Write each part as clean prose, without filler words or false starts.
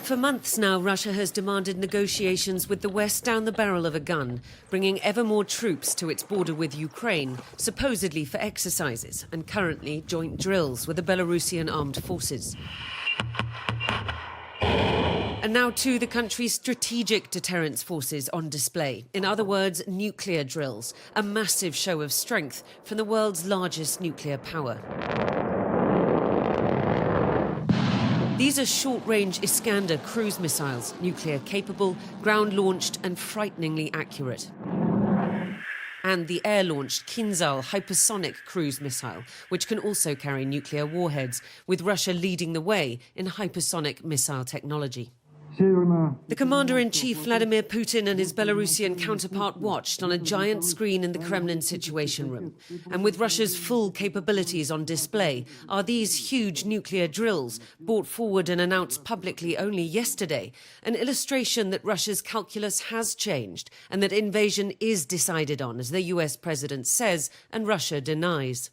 For months now, Russia has demanded negotiations with the West down the barrel of a gun, bringing ever more troops to its border with Ukraine, supposedly for exercises and currently joint drills with the Belarusian armed forces. And now too, the country's strategic deterrence forces on display. In other words, nuclear drills, a massive show of strength from the world's largest nuclear power. These are short-range Iskander cruise missiles, nuclear-capable, ground-launched and frighteningly accurate. And the air-launched Kinzhal hypersonic cruise missile, which can also carry nuclear warheads, with Russia leading the way in hypersonic missile technology. The Commander-in-Chief Vladimir Putin and his Belarusian counterpart watched on a giant screen in the Kremlin Situation Room. And with Russia's full capabilities on display are these huge nuclear drills, brought forward and announced publicly only yesterday, an illustration that Russia's calculus has changed and that invasion is decided on, as the US president says, and Russia denies.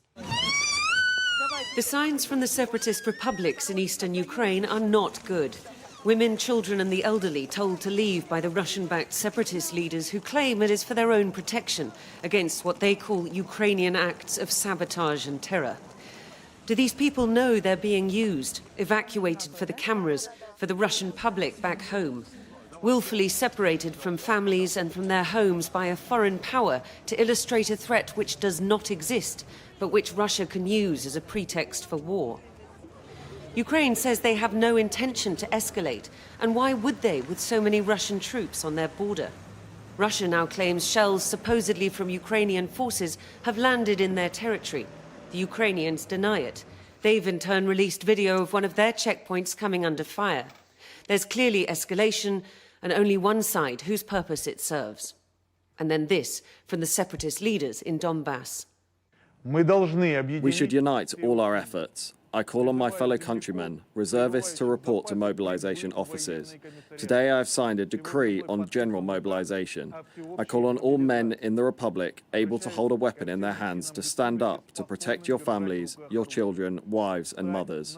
The signs from the separatist republics in eastern Ukraine are not good. Women, children and the elderly told to leave by the Russian-backed separatist leaders who claim it is for their own protection against what they call Ukrainian acts of sabotage and terror. Do these people know they're being used, evacuated for the cameras, for the Russian public back home, willfully separated from families and from their homes by a foreign power to illustrate a threat which does not exist, but which Russia can use as a pretext for war? Ukraine says they have no intention to escalate, and why would they with so many Russian troops on their border? Russia now claims shells supposedly from Ukrainian forces have landed in their territory. The Ukrainians deny it. They've in turn released video of one of their checkpoints coming under fire. There's clearly escalation, and only one side whose purpose it serves. And then this from the separatist leaders in Donbass. We should unite all our efforts. I call on my fellow countrymen, reservists, to report to mobilization offices. Today I have signed a decree on general mobilization. I call on all men in the Republic able to hold a weapon in their hands to stand up to protect your families, your children, wives and mothers.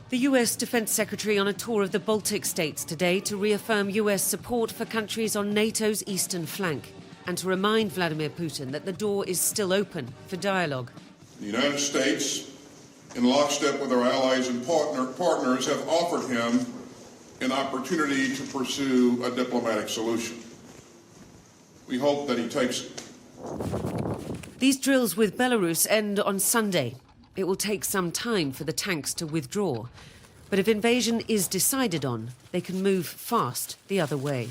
The US Defense Secretary on a tour of the Baltic states today to reaffirm US support for countries on NATO's eastern flank and to remind Vladimir Putin that the door is still open for dialogue. The United States, in lockstep with our allies and partners, have offered him an opportunity to pursue a diplomatic solution. We hope that he takes it. These drills with Belarus end on Sunday. It will take some time for the tanks to withdraw. But if invasion is decided on, they can move fast the other way.